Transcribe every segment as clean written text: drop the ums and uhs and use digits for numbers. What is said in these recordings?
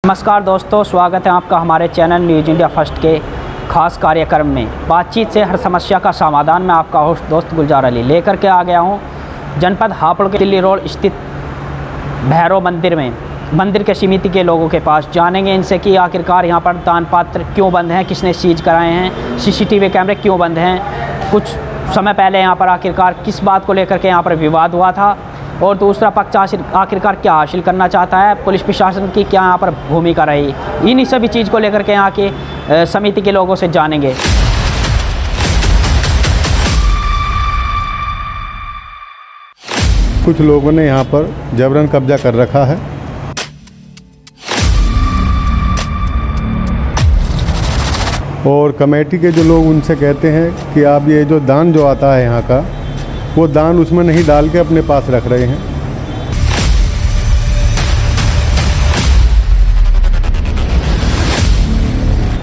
नमस्कार दोस्तों, स्वागत है आपका हमारे चैनल न्यूज़ इंडिया फर्स्ट के खास कार्यक्रम में। बातचीत से हर समस्या का समाधान। मैं आपका होस्ट दोस्त गुलजार अली लेकर के आ गया हूँ जनपद हापुड़ के दिल्ली रोड स्थित भैरव मंदिर के समिति के लोगों के पास। जानेंगे इनसे कि आखिरकार यहाँ पर दान पात्र क्यों बंद हैं, किसने सीज कराए हैं, सीसीटीवी कैमरे क्यों बंद हैं। कुछ समय पहले यहाँ पर आखिरकार किस बात को लेकर के यहाँ पर विवाद हुआ था और दूसरा पक्ष आखिरकार क्या हासिल करना चाहता है, पुलिस प्रशासन की क्या यहाँ पर भूमिका रही। इन्हीं सभी चीज़ को लेकर के यहाँ के समिति के लोगों से जानेंगे। कुछ लोगों ने यहाँ पर जबरन कब्जा कर रखा है और कमेटी के जो लोग उनसे कहते हैं कि आप ये जो दान जो आता है यहाँ का, वो दान उसमें नहीं डाल के अपने पास रख रहे हैं।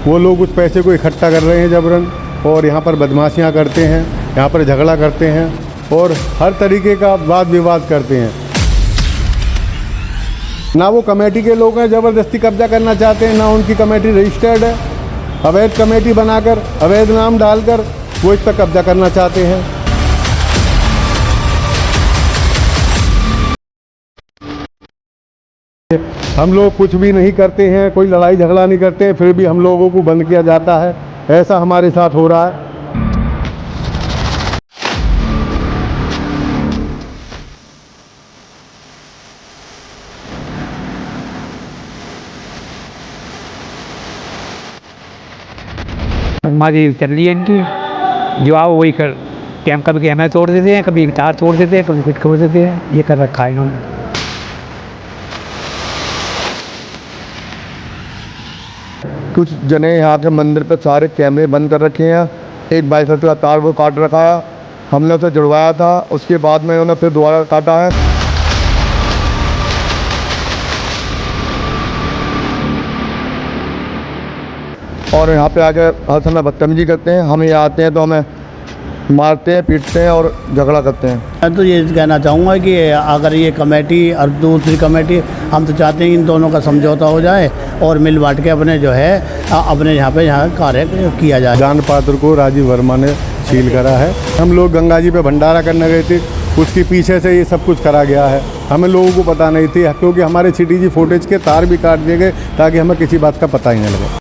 वो लोग उस पैसे को इकट्ठा कर रहे हैं जबरन और यहाँ पर बदमाशियाँ करते हैं, यहाँ पर झगड़ा करते हैं और हर तरीके का वाद विवाद करते हैं। ना वो कमेटी के लोग हैं ज़बरदस्ती कब्जा करना चाहते हैं, ना उनकी कमेटी रजिस्टर्ड है। अवैध कमेटी बनाकर अवैध नाम डालकर वो इस पर कब्जा करना चाहते हैं। हम लोग कुछ भी नहीं करते हैं, कोई लड़ाई झगड़ा नहीं करते हैं, फिर भी हम लोगों को बंद किया जाता है। ऐसा हमारे साथ हो रहा है। हमारी चल रही है इनकी, जो आओ वही कर कभी कैमरा तोड़ देते हैं, कभी तार तोड़ देते हैं, कभी कुछ तोड़ देते हैं। ये कर रखा है इन्होंने। कुछ जने यहाँ के मंदिर पे सारे कैमरे बंद कर रखे हैं। एक बाइक का तार वो काट रखा है, हमने उसे जुड़वाया था, उसके बाद में उन्होंने फिर दोबारा काटा है। और यहाँ पे आके हर समय बदतमीजी करते हैं। हम यहाँ आते हैं तो हमें मारते हैं, पीटते हैं और झगड़ा करते हैं। मैं तो ये कहना चाहूँगा कि अगर ये कमेटी और दूसरी कमेटी, हम तो चाहते हैं इन दोनों का समझौता हो जाए और मिल बांट के अपने जो है अपने यहाँ कार्य किया जाए। दान पात्र को राजीव वर्मा ने सील करा है। हम लोग गंगा जी पे भंडारा करने गए थे, उसके पीछे से ये सब कुछ करा गया है। हमें लोगों को पता नहीं थी क्योंकि हमारे सीटीजी फुटेज के तार भी काट दिए गए ताकि हमें किसी बात का पता ही नहीं लगे।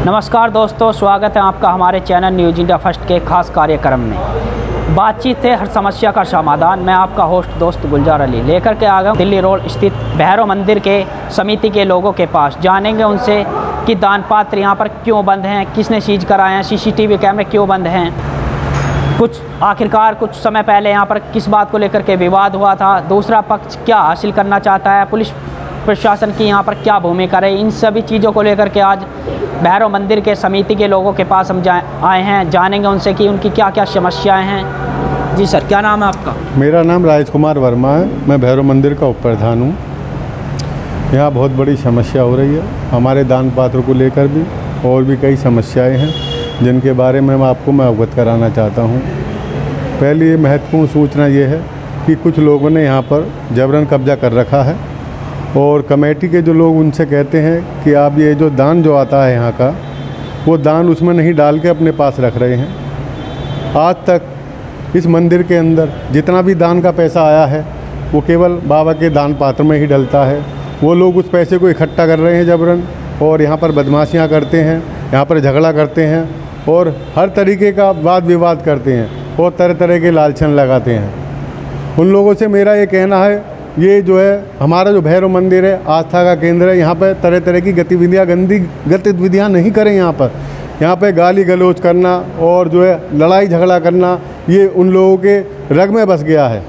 नमस्कार दोस्तों, स्वागत है आपका हमारे चैनल न्यूज़ इंडिया फर्स्ट के खास कार्यक्रम में। बातचीत से हर समस्या का समाधान। मैं आपका होस्ट दोस्त गुलजार अली लेकर के आ गया दिल्ली रोड स्थित भैरव मंदिर के समिति के लोगों के पास। जानेंगे उनसे कि दान पात्र यहाँ पर क्यों बंद हैं, किसने सीज कराए हैं, सीसीटीवी कैमरे क्यों बंद हैं। कुछ समय पहले यहाँ पर किस बात को लेकर के विवाद हुआ था, दूसरा पक्ष क्या हासिल करना चाहता है, पुलिस प्रशासन की यहाँ पर क्या भूमिका रही। इन सभी चीज़ों को लेकर के आज भैरव मंदिर के समिति के लोगों के पास हम आए हैं। जानेंगे उनसे कि उनकी क्या क्या समस्याएं हैं। जी सर, क्या नाम है आपका? मेरा नाम राजकुमार वर्मा है। मैं भैरव मंदिर का उप प्रधान हूँ। यहाँ बहुत बड़ी समस्या हो रही है हमारे दान पात्र को लेकर भी, और भी कई समस्याएं हैं जिनके बारे में मैं अवगत कराना चाहता हूँ। पहली महत्वपूर्ण सूचना ये है कि कुछ लोगों ने यहाँ पर जबरन कब्जा कर रखा है और कमेटी के जो लोग उनसे कहते हैं कि आप ये जो दान जो आता है यहाँ का, वो दान उसमें नहीं डाल के अपने पास रख रहे हैं। आज तक इस मंदिर के अंदर जितना भी दान का पैसा आया है वो केवल बाबा के दान पात्र में ही डलता है। वो लोग उस पैसे को इकट्ठा कर रहे हैं जबरन और यहाँ पर बदमाशियाँ करते हैं, यहाँ पर झगड़ा करते हैं और हर तरीके का वाद विवाद करते हैं और तरह तरह के लालछन लगाते हैं। उन लोगों से मेरा ये कहना है, ये जो है हमारा जो भैरव मंदिर है आस्था का केंद्र है। यहाँ पर तरह तरह की गंदी गतिविधियाँ नहीं करें। यहाँ पे गाली गलौज करना और जो है लड़ाई झगड़ा करना, ये उन लोगों के रग में बस गया है।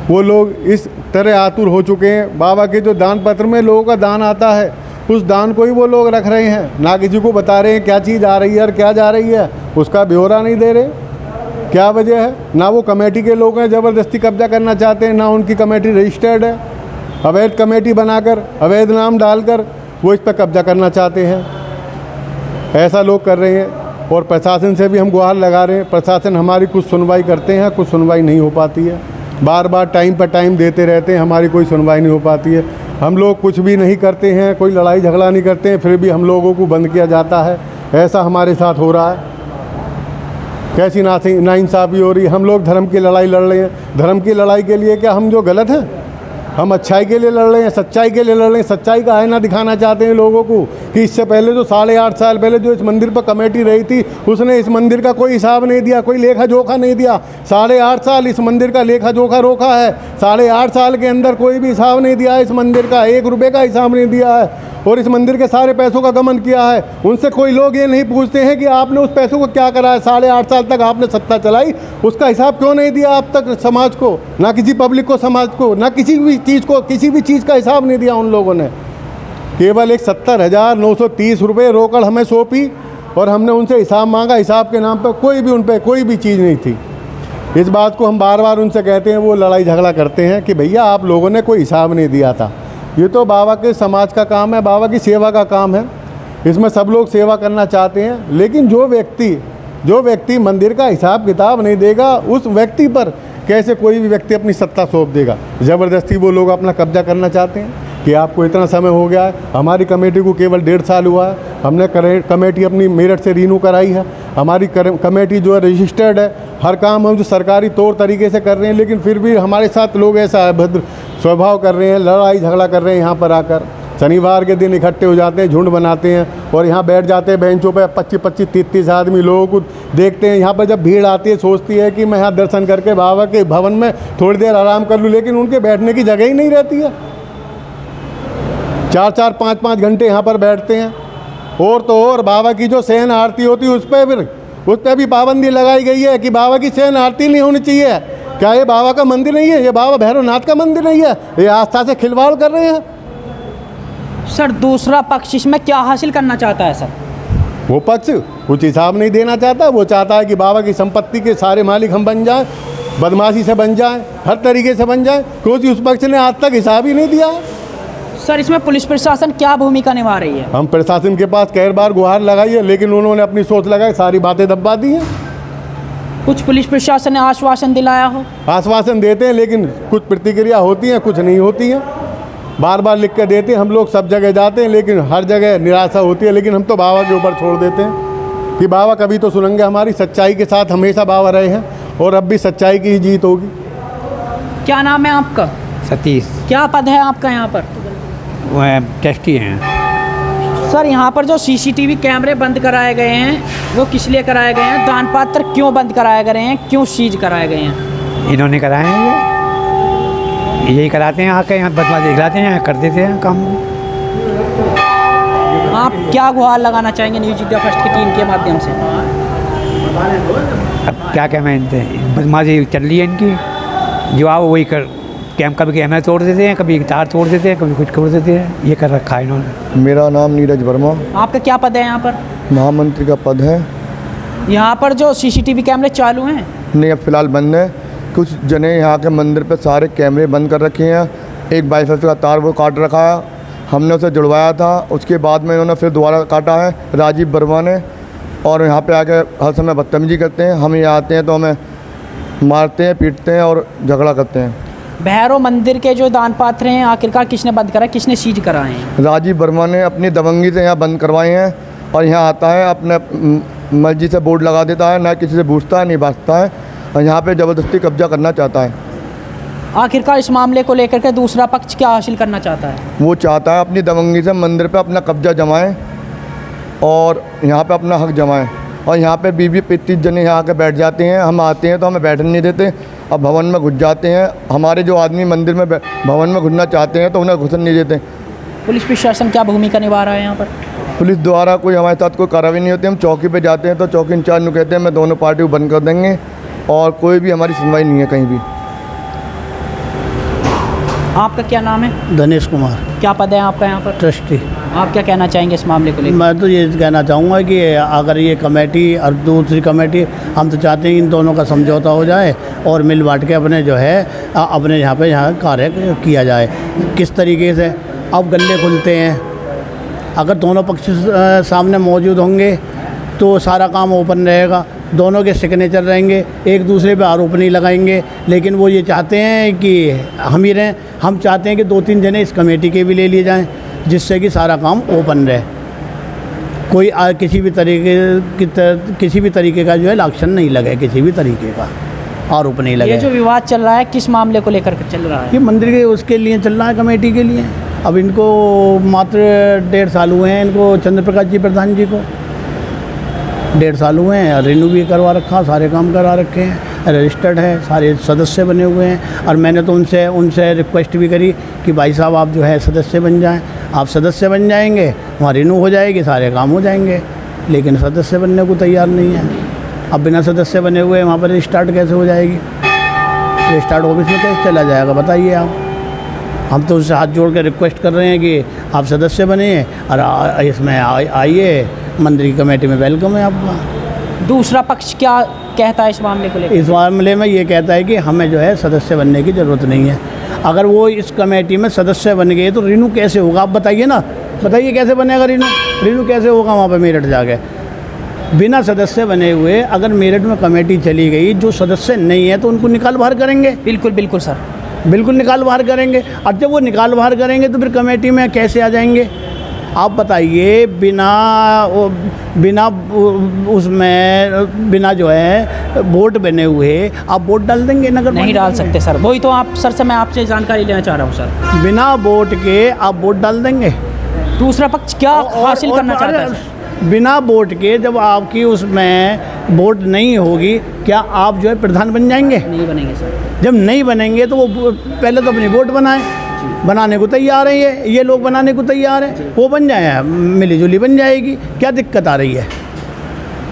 वो लोग इस तरह आतुर हो चुके हैं। बाबा के जो दान पत्र में लोगों का दान आता है, उस दान को ही वो लोग रख रहे हैं, ना किसी को बता रहे हैं क्या चीज़ आ रही है और क्या जा रही है, उसका ब्यौरा नहीं दे रहे। क्या वजह है? ना वो कमेटी के लोग हैं ज़बरदस्ती कब्जा करना चाहते हैं, ना उनकी कमेटी रजिस्टर्ड है। अवैध कमेटी बनाकर अवैध नाम डालकर वो इस पर कब्जा करना चाहते हैं। ऐसा लोग कर रहे हैं। और प्रशासन से भी हम गुहार लगा रहे हैं। प्रशासन हमारी कुछ सुनवाई करते हैं, कुछ सुनवाई नहीं हो पाती है। बार बार टाइम पर टाइम देते रहते हैं, हमारी कोई सुनवाई नहीं हो पाती है। हम लोग कुछ भी नहीं करते हैं, कोई लड़ाई झगड़ा नहीं करते हैं, फिर भी हम लोगों को बंद किया जाता है। ऐसा हमारे साथ हो रहा है। कैसी नाइंसाफ़ी हो रही है। हम लोग धर्म की लड़ाई लड़ रहे हैं। धर्म की लड़ाई के लिए क्या हम जो गलत हैं? हम अच्छाई के लिए लड़ रहे हैं, सच्चाई के लिए लड़ रहे हैं। सच्चाई का आईना दिखाना चाहते हैं लोगों को कि इससे पहले जो 8.5 साल पहले जो इस मंदिर पर कमेटी रही थी, उसने इस मंदिर का कोई हिसाब नहीं दिया, कोई लेखा जोखा नहीं दिया। 8.5 साल इस मंदिर का लेखा जोखा रोका है। 8.5 साल के अंदर कोई भी हिसाब नहीं दिया है इस मंदिर का, 1 रुपये का हिसाब नहीं दिया है और इस मंदिर के सारे पैसों का गमन किया है। उनसे कोई लोग ये नहीं पूछते हैं कि आपने उस पैसों को क्या करा है। 8.5 साल तक आपने सत्ता चलाई, उसका हिसाब क्यों नहीं दिया अब तक समाज को, ना किसी पब्लिक को, समाज को, ना किसी भी चीज़ को, किसी भी चीज़ का हिसाब नहीं दिया उन लोगों ने। केवल एक 70,930 रुपये रोकड़ हमें सौंपी और हमने उनसे हिसाब मांगा। हिसाब के नाम पर कोई भी उन पर कोई भी चीज़ नहीं थी। इस बात को हम बार बार उनसे कहते हैं, वो लड़ाई झगड़ा करते हैं कि भैया आप लोगों ने कोई हिसाब नहीं दिया था। ये तो बाबा के समाज का काम है, बाबा की सेवा का काम है। इसमें सब लोग सेवा करना चाहते हैं, लेकिन जो व्यक्ति मंदिर का हिसाब किताब नहीं देगा, उस व्यक्ति पर कैसे कोई भी व्यक्ति अपनी सत्ता सौंप देगा। ज़बरदस्ती वो लोग अपना कब्जा करना चाहते हैं कि आपको इतना समय हो गया है। हमारी कमेटी को केवल 1.5 साल हुआ है। हमने कमेटी अपनी मेरठ से रीन्यू कराई है। हमारी कमेटी जो है रजिस्टर्ड है। हर काम हम जो सरकारी तौर तरीके से कर रहे हैं, लेकिन फिर भी हमारे साथ लोग ऐसा अभद्र स्वभाव कर रहे हैं, लड़ाई झगड़ा कर रहे हैं। यहाँ पर आकर शनिवार के दिन इकट्ठे हो जाते हैं, झुंड बनाते हैं और यहाँ बैठ जाते हैं बेंचों पे। 25-25, 30-30 आदमी लोगों को देखते हैं। यहाँ पर जब भीड़ आती है, सोचती है कि मैं यहाँ दर्शन करके बाबा के भवन में थोड़ी देर आराम कर लूँ, लेकिन उनके बैठने की जगह ही नहीं रहती है। 4-4, 5-5 घंटे यहाँ पर बैठते हैं। और तो और बाबा की जो शयन आरती होती है उस पर भी पाबंदी लगाई गई है कि बाबा की शयन आरती नहीं होनी चाहिए। क्या ये बाबा का मंदिर नहीं है? ये बाबा भैरवनाथ का मंदिर नहीं है? ये आस्था से खिलवाड़ कर रहे हैं। सर दूसरा पक्ष इसमें क्या हासिल करना चाहता है? सर वो पक्ष कुछ हिसाब नहीं देना चाहता। वो चाहता है कि बाबा की संपत्ति के सारे मालिक हम बन जाएं, बदमाशी से बन जाएं, हर तरीके से बन जाएं, क्योंकि उस पक्ष ने आज तक हिसाब ही नहीं दिया। सर इसमें पुलिस प्रशासन क्या भूमिका निभा रही है? हम प्रशासन के पास कई बार गुहार लगाई है, लेकिन उन्होंने अपनी सोच लगाई, सारी बातें दबा दी हैं। कुछ पुलिस प्रशासन ने आश्वासन दिलाया हो? आश्वासन देते हैं, लेकिन कुछ प्रतिक्रिया होती हैं, कुछ नहीं होती हैं। बार बार लिख कर देते हैं। हम लोग सब जगह जाते हैं, लेकिन हर जगह निराशा होती है। लेकिन हम तो बाबा के ऊपर छोड़ देते हैं कि बाबा कभी तो सुनेंगे हमारी। सच्चाई के साथ हमेशा बाबा रहे हैं और अब भी सच्चाई की ही जीत होगी। क्या नाम है आपका? सतीश। क्या पद है आपका यहाँ पर? वह टेस्टी हैं। सर यहाँ पर जो CCTV कैमरे बंद कराए गए हैं, वो किस लिए कराए गए हैं? दान पात्र क्यों बंद कराए गए हैं? क्यों सीज कराए गए हैं? इन्होंने कराए हैं, यही कराते हैं आके यहाँ बदमाशी दिखलाते हैं, कर देते हैं काम। आप क्या गुहार लगाना चाहेंगे न्यूज़ इंडिया फर्स्ट की टीम के माध्यम से? अब क्या कहना इनसे, बदमाशी चल रही है इनकी। जो आओ वही कर, कभी कैमरा तोड़ देते हैं, कभी तार तोड़ देते हैं, कभी कुछ कर देते हैं। ये कर रखा है इन्होंने। मेरा नाम नीरज वर्मा। आपका क्या पद है यहाँ पर? महामंत्री का पद है। यहाँ पर जो CCTV कैमरे चालू हैं? नहीं, अब फिलहाल बंद है। कुछ जने यहाँ के मंदिर पे सारे कैमरे बंद कर रखे हैं। एक बाईफास का तार वो काट रखा है, हमने उसे जुड़वाया था। उसके बाद में इन्होंने फिर दोबारा काटा है राजीव वर्मा ने। और यहाँ पे आके हर समय बदतमीजी करते हैं। हम यहाँ आते हैं तो हमें मारते हैं, पीटते हैं और झगड़ा करते हैं। भैरव मंदिर के जो दान पात्र हैं आखिरकार किसने बंद करा, किसने सीज कराए हैं? राजीव वर्मा ने अपनी दबंगी से यहाँ बंद करवाए हैं। और यहाँ आता है, अपने मर्जी से बोर्ड लगा देता है, ना किसी से पूछता है, नहीं बांटता है, और यहाँ पे ज़बरदस्ती कब्जा करना चाहता है। आखिरकार इस मामले को लेकर के दूसरा पक्ष क्या हासिल करना चाहता है? वो चाहता है अपनी दबंगी से मंदिर पे अपना कब्जा जमाएं और यहाँ पे अपना हक जमाएं। और यहाँ पे 20-25 जने यहाँ आके बैठ जाते हैं। हम आते हैं तो हमें बैठने नहीं देते, अब भवन में घुस जाते हैं। हमारे जो आदमी मंदिर में भवन में घुसना चाहते हैं तो उन्हें घुसन नहीं देते। पुलिस प्रशासन क्या भूमिका निभा रहा है यहाँ पर? पुलिस द्वारा कोई हमारे साथ कोई कार्रवाई नहीं होती। हम चौकी पे जाते हैं तो चौकी इंचार्ज को कहते हैं मैं दोनों पार्टी को बंद कर देंगे, और कोई भी हमारी सुनवाई नहीं है कहीं भी। आपका क्या नाम है? धनेश कुमार। क्या पद है आपका यहाँ पर? ट्रस्टी। आप क्या कहना चाहेंगे इस मामले को लेकर? मैं तो ये कहना चाहूँगा कि अगर ये कमेटी और दूसरी कमेटी, हम तो चाहते हैं इन दोनों का समझौता हो जाए और मिल बांट के अपने जो है अपने यहाँ कार्य किया जाए। किस तरीके से अब गले खुलते हैं, अगर दोनों पक्ष सामने मौजूद होंगे तो सारा काम ओपन रहेगा, दोनों के सिग्नेचर रहेंगे, एक दूसरे पे आरोप नहीं लगाएंगे। लेकिन वो ये चाहते हैं कि हम ही रहें, हम चाहते हैं कि 2-3 जने इस कमेटी के भी ले लिए जाएं, जिससे कि सारा काम ओपन रहे, कोई किसी भी तरीके का जो है लाक्षण नहीं लगे, किसी भी तरीके का आरोप नहीं लगे। ये जो विवाद चल रहा है किस मामले को लेकर चल रहा है? ये मंदिर के उसके लिए चल रहा है, कमेटी के लिए। अब इनको मात्र 1.5 साल हुए हैं, इनको चंद्र प्रकाश जी प्रधान जी को 1.5 साल हुए हैं। रिन्यू भी करवा रखा, सारे काम करा रखे हैं, रजिस्टर्ड है, सारे सदस्य बने हुए हैं। और मैंने तो उनसे रिक्वेस्ट भी करी कि भाई साहब आप जो है सदस्य बन जाएं। आप सदस्य बन जाएंगे, वहाँ रिन्यू हो जाएगी, सारे काम हो जाएंगे। लेकिन सदस्य बनने को तैयार नहीं है। अब बिना सदस्य बने हुए वहाँ पर रिस्टार्ट कैसे हो जाएगी? रिस्टार्ट ऑफिस में कैसे चला जाएगा बताइए आप? हम तो उससे हाथ जोड़ के रिक्वेस्ट कर रहे हैं कि आप सदस्य बनिए और इसमें आइए, मंदिर की कमेटी में वेलकम है आपका। दूसरा पक्ष क्या कहता है इस मामले को लेकर? इस मामले में ये कहता है कि हमें जो है सदस्य बनने की ज़रूरत नहीं है। अगर वो इस कमेटी में सदस्य बन गए तो रिन्यू कैसे होगा? आप बताइए ना, बताइए कैसे बनेगा रिन्यू? रिन्यू कैसे होगा वहाँ पर मेरठ जाके? बिना सदस्य बने हुए अगर मेरठ में कमेटी चली गई, जो सदस्य नहीं है तो उनको निकाल बाहर करेंगे। बिल्कुल बिल्कुल सर, बिल्कुल निकाल बाहर करेंगे। और जब वो निकाल बाहर करेंगे तो फिर कमेटी में कैसे आ जाएंगे? आप बताइए, बिना जो है वोट बने हुए आप वोट डाल देंगे? नगर नहीं डाल सकते सर। वही तो आप सर से मैं आपसे जानकारी लेना चाह रहा हूँ सर। बिना वोट के आप वोट डाल देंगे? दूसरा पक्ष क्या हासिल करना चाहता है सर? बिना वोट के जब आपकी उसमें वोट नहीं होगी, क्या आप जो है प्रधान बन जाएंगे? नहीं बनेंगे सर। जब नहीं बनेंगे तो वो पहले तो अपनी वोट बनाने को तैयार है, ये लोग बनाने को तैयार है, वो बन जाए, मिली जुली बन जाएगी। क्या दिक्कत आ रही है?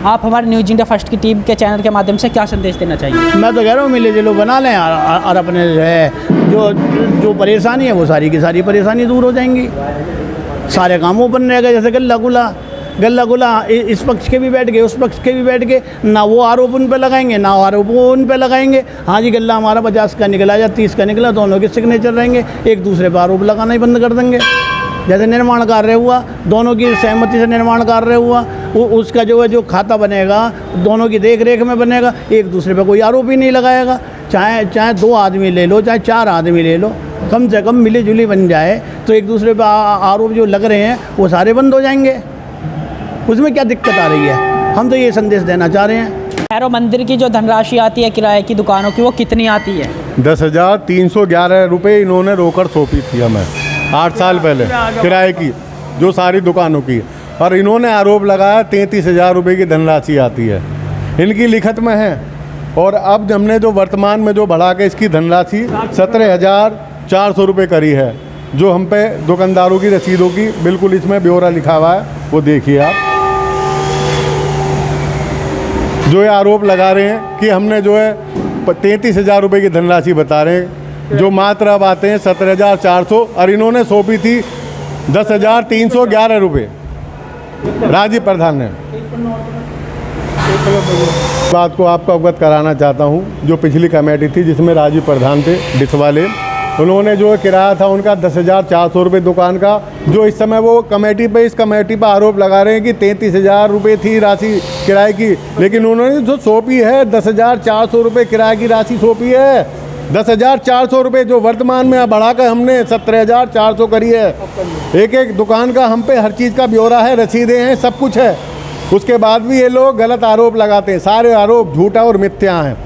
आप हमारे न्यूज़ इंडिया फर्स्ट की टीम के चैनल के माध्यम से क्या संदेश देना चाहिए? मैं तो कह रहा हूँ मिले जुलो बना लें और अपने जो है जो परेशानी है वो सारी की सारी परेशानी दूर हो जाएंगी, सारे काम ओपन रहेगा। जैसे गल्ला गुला इस पक्ष के भी बैठ गए, उस पक्ष के भी बैठ गए, ना वो आरोप उन पे लगाएंगे ना आरोप वो उन पे लगाएंगे। हाँ जी, गल्ला हमारा 50 का निकला या 30 का निकला, दोनों के सिग्नेचर रहेंगे, एक दूसरे पर आरोप लगाना ही बंद कर देंगे। जैसे निर्माण कार्य हुआ, दोनों की सहमति से निर्माण कार्य हुआ, उसका जो है जो खाता बनेगा दोनों की देख रेख में बनेगा, एक दूसरे पर कोई आरोप ही नहीं लगाएगा। चाहे 2 आदमी ले लो, चाहे 4 आदमी ले लो, कम से कम मिली जुली बन जाए तो एक दूसरे पर आरोप जो लग रहे हैं वो सारे बंद हो जाएंगे। उसमें क्या दिक्कत आ रही है? हम तो ये संदेश देना चाह रहे हैं। भैरव मंदिर की जो धनराशि आती है किराए की दुकानों की, वो कितनी आती है? 10,311 रुपये इन्होंने रोकड़ सौंपी थी हमें 8 साल पहले, किराए की, जो सारी दुकानों की। और इन्होंने आरोप लगाया 33,000 रुपये की धनराशि आती है, इनकी लिखत में है। और अब हमने जो वर्तमान में जो बढ़ा के इसकी धनराशि 17,400 रुपये करी है, जो हम पे दुकानदारों की रसीदों की बिल्कुल इसमें ब्यौरा लिखा हुआ है, वो देखिए आप। जो ये आरोप लगा रहे हैं कि हमने जो है 33,000 रुपये की धनराशि बता रहे हैं, जो मात्र अब आते हैं 17,400, और इन्होंने सौंपी थी 10,311 रुपये राजीव प्रधान ने। बात को आपको अवगत कराना चाहता हूं, जो पिछली कमेटी थी जिसमें राजीव प्रधान थे डिसवाले, उन्होंने जो किराया था उनका 10,400 रुपये दुकान का, जो इस समय वो इस कमेटी पर आरोप लगा रहे हैं कि 33,000 रुपये थी राशि किराए की, लेकिन उन्होंने जो सौंपी है 10,400 रुपये किराए की राशि सौंपी है। 10,400 रुपये जो वर्तमान में बढ़ाकर हमने 17,400 करी है। एक दुकान का हम पे हर चीज़ का ब्यौरा है, रसीदें हैं, सब कुछ है। उसके बाद भी ये लोग गलत आरोप लगाते हैं, सारे आरोप झूठा और मिथ्या हैं।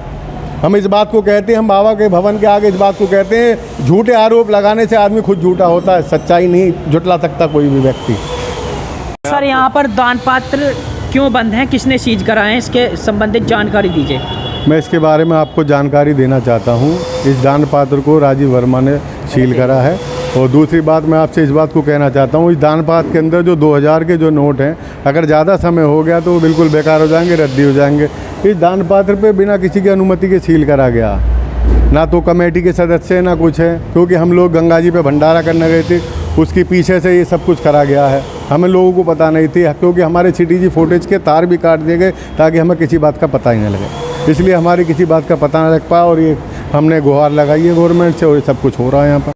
हम इस बात को कहते हैं, हम बाबा के भवन के आगे इस बात को कहते हैं, झूठे आरोप लगाने से आदमी खुद झूठा होता है, सच्चाई नहीं झुटला सकता कोई भी व्यक्ति। सर, यहाँ पर दान पात्र क्यों बंद हैं, किसने सीज कराए हैं, इसके संबंधित जानकारी दीजिए। मैं इसके बारे में आपको जानकारी देना चाहता हूँ। इस दान पात्र को राजीव वर्मा ने सील करा है। और दूसरी बात, मैं आपसे इस बात को कहना चाहता हूँ, इस दान पात्र के अंदर जो 2000 के जो नोट हैं, अगर ज़्यादा समय हो गया तो वो बिल्कुल बेकार हो जाएंगे, रद्दी हो जाएंगे। इस दान पात्र पे बिना किसी की अनुमति के सील करा गया, ना तो कमेटी के सदस्य ना कुछ है, क्योंकि हम लोग गंगा जी पे भंडारा करने गए थे, उसके पीछे से ये सब कुछ करा गया है। हमें लोगों को पता नहीं थी, क्योंकि हमारे CCTV फुटेज के तार भी काट दिए गए ताकि हमें किसी बात का पता ही नहीं लगे, इसलिए हमारी किसी बात का पता नहीं लग पाया। और ये हमने गुहार लगाई है गवर्नमेंट से, और ये सब कुछ हो रहा है यहाँ पर।